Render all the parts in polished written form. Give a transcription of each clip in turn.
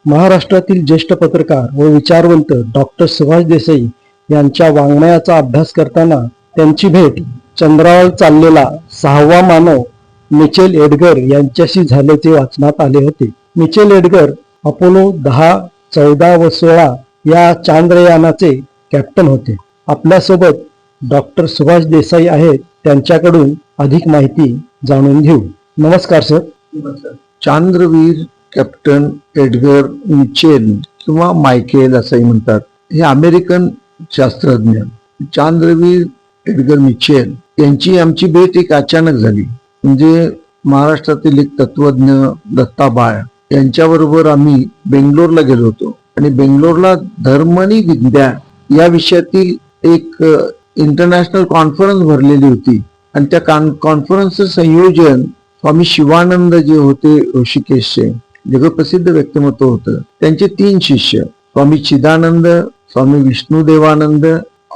महाराष्ट्रातील ज्येष्ठ पत्रकार व विचारवंत डॉक्टर सुभाष देसाई यांच्या वाङ्मयाचा अभ्यास करताना त्यांची भेट चंद्रावर चाललेला 6वा मानव मिचेल एडगर यांच्याशी झाल्याचे वाचनात आले होते. मिचेल एडगर अपोलो 10, 14 व 16 या चांद्रयानाचे कॅप्टन होते. आपल्यासोबत डॉक्टर सुभाष देसाई आहेत. त्यांच्याकडून अधिक माहिती जाणून घेऊ. नमस्कार सर. चांद्रवीर कॅप्टन एडगर मिचेल किंवा मायकेल असंही म्हणतात, हे अमेरिकन शास्त्रज्ञ. चांद्रवीर एडगर मिचेल यांची आमची भेट एक अचानक झाली. म्हणजे महाराष्ट्रातील एक तत्वज्ञ दत्ताबाळ यांच्याबरोबर आम्ही बेंगलोरला गेलो होतो आणि बेंगलोरला धर्म आणि विज्ञान या विषयातील एक इंटरनॅशनल कॉन्फरन्स भरलेली होती आणि त्या कॉन्फरन्सचं संयोजन स्वामी शिवानंद जे होते ऋषिकेशचे, जगप्रसिद्ध व्यक्तिमत्व होतं. त्यांचे 3 शिष्य, स्वामी चिदानंद, स्वामी विष्णुदेवानंद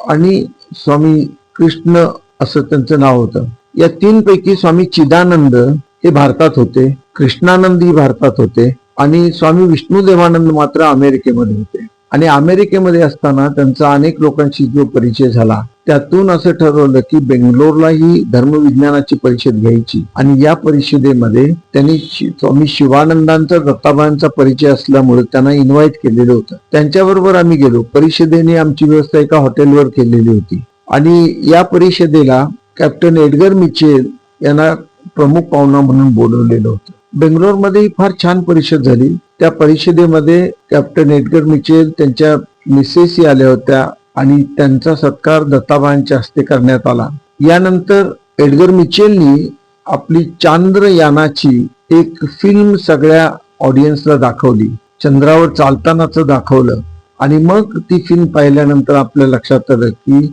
आणि स्वामी कृष्ण असं त्यांचं नाव होतं. या 3 पैकी स्वामी चिदानंद हे भारतात होते, कृष्णानंद ही भारतात होते आणि स्वामी विष्णुदेवानंद मात्र अमेरिकेमध्ये होते. आणि अमेरिकेमध्ये असताना त्यांचा अनेक लोकांशी जो परिचय झाला, त्यातून असं ठरवलं की बेंगलोरला ही धर्मविज्ञानाची परिषद घ्यायची आणि या परिषदेमध्ये त्यांनी स्वामी शिवानंदांचा, दत्ताबाळांचा परिचय असल्यामुळे त्यांना इन्व्हाइट केलेलं होतं. त्यांच्याबरोबर आम्ही गेलो. परिषदेने आमची व्यवस्था एका हॉटेलवर केलेली होती आणि या परिषदेला कॅप्टन एडगर मिचेल यांना प्रमुख पाहुणा म्हणून बोलवलेलं होतं. बेंगलोरमध्ये फार छान परिषद झाली. त्या परिषदेमध्ये कॅप्टन एडगर मिचेल, त्यांच्या मिसेस आल्या होत्या आणि त्यांचा सत्कार दत्ताबाळांच्या हस्ते करण्यात आला. यानंतर एडगर मिचेलनी आपली चांद्रयानाची एक फिल्म सगळ्या ऑडियन्सला दाखवली, चंद्रावर चालतानाच दाखवलं आणि मग ती फिल्म पाहिल्यानंतर आपल्या लक्षात आलं की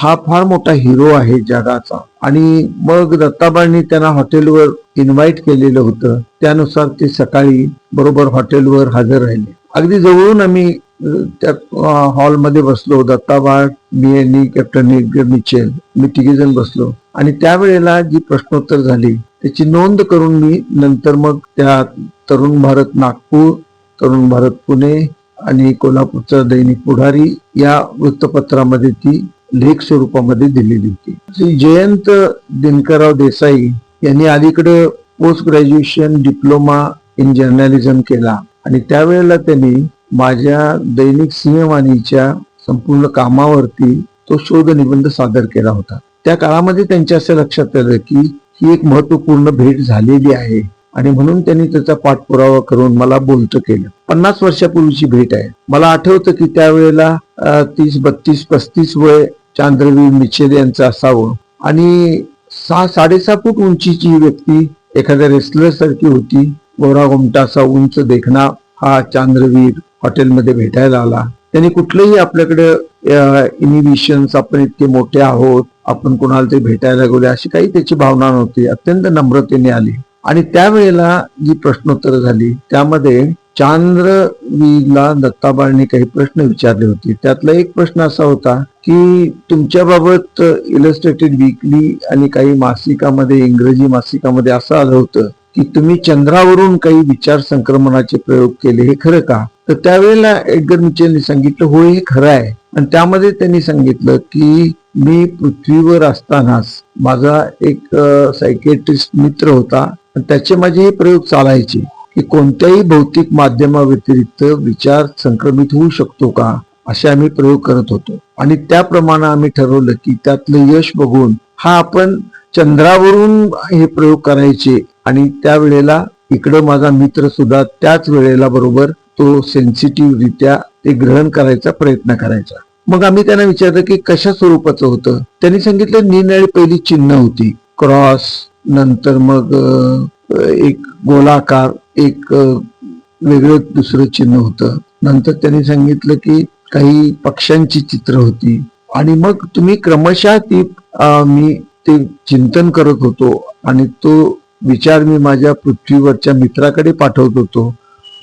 हा फार मोठा हिरो आहे जगाचा. आणि मग दत्ताबाळांनी त्यांना हॉटेलवर इन्व्हाइट केलेलं होतं. त्यानुसार ते सकाळी बरोबर हॉटेलवर हजर राहिले. अगदी जवळून आम्ही त्या हॉलमध्ये बसलो. दत्ताबाळ, मी आणि कॅप्टन एडगर मिचेल, मी 3 जण बसलो आणि त्यावेळेला जी प्रश्नोत्तर झाली त्याची नोंद करून मी नंतर मग त्या तरुण भारत नागपूर, तरुण भारत पुणे आणि कोल्हापूरचा दैनिक पुढारी या वृत्तपत्रामध्ये ती लेख स्वरूपामध्ये दिलेली होती. श्री जयंत दिनकरराव देसाई यांनी अलीकडे post graduation diploma in journalism केला आणि त्यावेळेला त्यांनी माझ्या दैनिक सिंहवाणीच्या संपूर्ण कामावरती तो शोध निबंध सादर केला होता. त्या काळामध्ये त्यांच्या असं लक्षात आलं की ही एक महत्वपूर्ण भेट झालेली आहे आणि म्हणून त्यांनी त्याचा पाठपुरावा करून मला बोलतं केलं. 50 वर्षापूर्वीची भेट आहे. मला आठवतं की त्यावेळेला 30, 32, 35 वय चांद्रवीर मिचेल यांचं असावं आणि 6-6.5 फूट उंचीची व्यक्ती, एखाद्या रेसलर सारखी होती. गोरा गोमटा असा उंच देखणा हा चांद्रवीर हॉटेलमध्ये भेटायला आला. त्यांनी कुठलंही आपल्याकडे इनिबिशन्स, आपण इतके मोठे आहोत, आपण कोणाला तरी भेटायला गेलो, अशी काही त्याची भावना नव्हती. अत्यंत नम्रतेने आली आणि त्यावेळेला जी प्रश्नोत्तर झाली त्यामध्ये चांद्रवीरला दत्ताबाळांनी काही प्रश्न विचारले होते. त्यातला एक प्रश्न असा होता की तुमच्याबाबत इलस्ट्रेटेड वीकली आणि काही मासिकामध्ये, इंग्रजी मासिकामध्ये असं आलं होतं की तुम्ही चंद्रावरून काही विचार संक्रमणाचे प्रयोग केले, हे खरं का? तर त्यावेळेला एडगर मिचेलने सांगितलं, हो हे खरं आहे. आणि त्यामध्ये त्यांनी सांगितलं की मी पृथ्वीवर असतानाच माझा एक सायकेट्रिस्ट मित्र होता, त्याचे माझे हे प्रयोग चालायचे की कोणत्याही भौतिक माध्यमाव्यतिरिक्त विचार संक्रमित होऊ शकतो का, असे आम्ही प्रयोग करत होतो. आणि त्याप्रमाणे आम्ही ठरवलं की त्यातलं यश बघून हा आपण चंद्रावरून हे प्रयोग करायचे. आणि त्यावेळेला इकडं माझा मित्र सुद्धा त्याच वेळेला बरोबर तो सेन्सिटिव्ह रित्या ते ग्रहण करायचा प्रयत्न करायचा. मग आम्ही त्यांना विचारलं की कशा स्वरूपाचं होतं. त्यांनी सांगितलं निरनिराळी पहिली चिन्ह होती, क्रॉस, नंतर मग एक गोलाकार, एक वेगळं दुसरं चिन्ह होतं. नंतर त्यांनी सांगितलं की काही पक्ष्यांची चित्र होती आणि मग तुम्ही क्रमशः ती मी ते चिंतन करत होतो आणि तो विचार मी माझ्या पृथ्वीवरच्या मित्राकडे पाठवत होतो.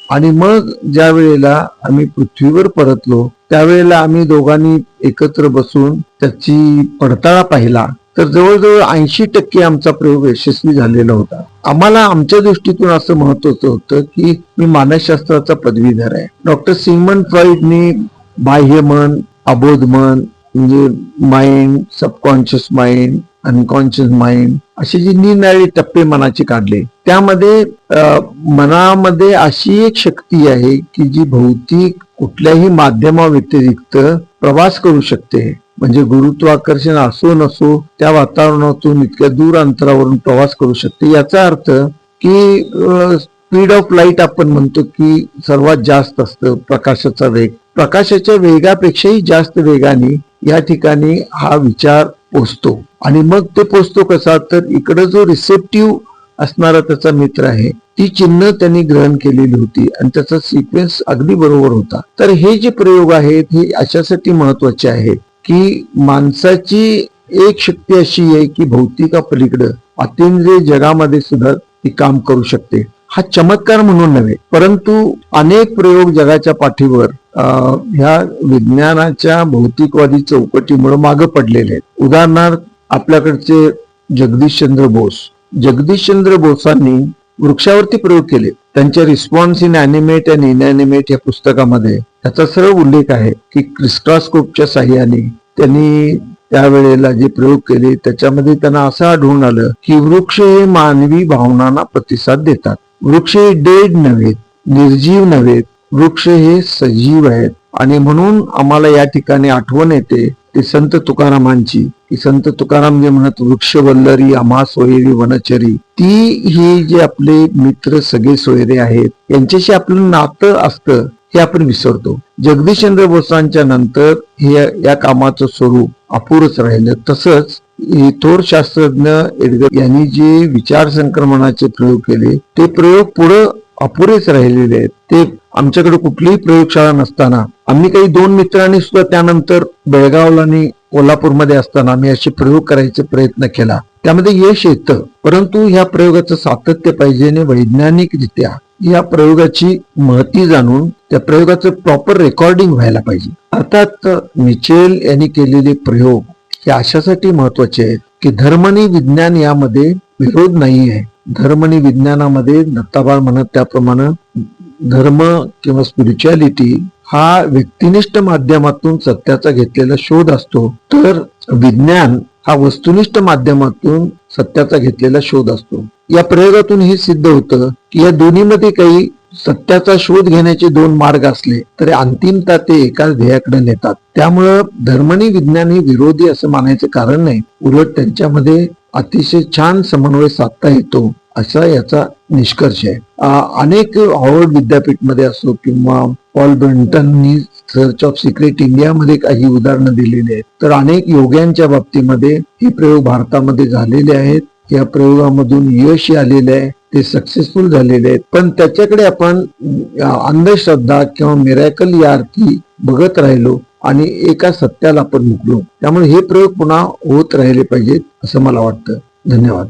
आणि मग ज्या वेळेला आम्ही पृथ्वीवर परतलो त्यावेळेला आम्ही दोघांनी एकत्र बसून त्याची पडताळा पाहिला तर जवळजवळ 80% आमचा प्रयोग यशस्वी झालेला होता. आम्हाला आमच्या दृष्टीतून असं महत्वाचं होतं की मी मानसशास्त्राचा पदवीधर आहे. डॉक्टर सिगमंड फ्रॉइडनी बाह्य मन, अबोध मन म्हणजे mind, subconscious mind, unconscious mind असे जे निरनिराळे टप्पे मनाचे काढले. त्यामध्ये मनामध्ये अशी एक शक्ती आहे की जी भौतिक कुठल्याही माध्यमाव्यतिरिक्त प्रवास करू शकते. म्हणजे गुरुत्वाकर्षण असो नसो त्या वातावरणातून इतक्या दूर अंतरावरून प्रवास करू शकते. याचा अर्थ की स्पीड ऑफ लाईट आपण म्हणतो की सर्वात जास्त असतं प्रकाशाचा वेग. प्रकाशाच्या वेगापेक्षाही जास्त वेगाने या ठिकाणी हा विचार पोचतो. आणि मग ते पोचतो कसा, तर इकडं जो रिसेप्टिव्ह असणारा त्याचा मित्र आहे ती चिन्ह त्यांनी ग्रहण केलेली होती आणि त्याचा सिक्वेन्स अगदी बरोबर होता. तर हे जे प्रयोग आहेत हे अशासाठी महत्वाचे आहेत की माणसाची एक शक्ती अशी आहे की भौतिकापलीकडं अतिंद्रिय जगामध्ये सुद्धा ती काम करू शकते. हा चमत्कार म्हणून नव्हे, परंतु अनेक प्रयोग जगाच्या पाठीवर ह्या विज्ञानाच्या भौतिकवादी चौकटीमुळे मागे पडलेले आहेत. उदाहरणार्थ आपल्याकडचे जगदीशचंद्र बोसांनी वृक्षावरती प्रयोग केले. त्यांच्या रिस्पॉन्स इन ॲनिमेट अँड इनॲनिमेट या पुस्तकामध्ये त्याचा सरळ उल्लेख आहे की क्रिस्टास्कोपच्या साह्याने त्यांनी त्यावेळेला जे प्रयोग केले त्याच्यामध्ये त्यांना असं आढळून आलं की वृक्ष हे मानवी भावनांना प्रतिसाद देतात. वृक्ष हे डेड नव्हेत, निर्जीव नव्हेत, वृक्ष हे सजीव आहेत. आणि म्हणून आम्हाला या ठिकाणी आठवण येते ते संत तुकारामांची की संत तुकाराम जे म्हणत वृक्ष वल्लरी आम्हा सोयरी वनचरी. ती ही जे आपले मित्र सगळे सोयरे आहेत यांच्याशी आपलं नातं असतं हे आपण विसरतो. जगदीशचंद्र बोसांच्या नंतर हे या कामाचं स्वरूप अपुरच राहिलं. तसंच थोर शास्त्रज्ञ एडगर यांनी जे विचार संक्रमणाचे प्रयोग केले ते प्रयोग पुढे अपुरेच राहिलेले आहेत. ते आमच्याकडे कुठलीही प्रयोगशाळा नसताना आम्ही काही 2 मित्रांनी सुद्धा त्यानंतर बेळगावला आणि कोल्हापूरमध्ये असताना आम्ही असे प्रयोग करायचा प्रयत्न केला. त्यामध्ये यश येतं, परंतु ह्या प्रयोगाचं सातत्य पाहिजे आणि वैज्ञानिकरित्या या प्रयोगाची महती जाणून त्या प्रयोगाचं प्रॉपर रेकॉर्डिंग व्हायला पाहिजे. अर्थात मिचेल यांनी केलेले प्रयोग हे अशासाठी महत्वाचे आहेत की धर्म आणि विज्ञान यामध्ये विरोध नाही आहे. धर्म आणि विज्ञानामध्ये दत्ताबाळ म्हणत त्याप्रमाणे धर्म किंवा स्पिरिच्युअलिटी हा व्यक्तिनिष्ठ माध्यमातून सत्याचा घेतलेला शोध असतो, तर विज्ञान हा वस्तुनिष्ठ माध्यमातून सत्याचा घेतलेला शोध असतो. या प्रयोगातून हे सिद्ध होतं की या दोन्हीमध्ये काही सत्याचा शोध घेण्याचे 2 मार्ग असले तरी अंतिमता ते एकाच ध्येयाकडे नेतात. त्यामुळं धर्म आणि विज्ञान हे विरोधी असं मानायचं कारण नाही, उलट त्यांच्यामध्ये अतिशय छान समन्वय साधता येतो असा याचा निष्कर्ष आहे. अनेक हार्वर्ड विद्यापीठमध्ये असो किंवा पॉल ब्रंटननी सर्च ऑफ सिक्रेट इंडियामध्ये काही उदाहरणं दिलेली आहेत, तर अनेक योग्यांच्या बाबतीमध्ये हे प्रयोग भारतामध्ये झालेले आहेत. या प्रयोगामधून यश आलेले आहे, ते सक्सेसफुल झालेले आहेत. पण त्याच्याकडे आपण अंधश्रद्धा किंवा मिरॅकल या अर्थी बघत राहिलो आणि एका सत्याला आपण मुकलो. त्यामुळे हे प्रयोग पुन्हा होत राहिले पाहिजेत असं मला वाटतं. धन्यवाद.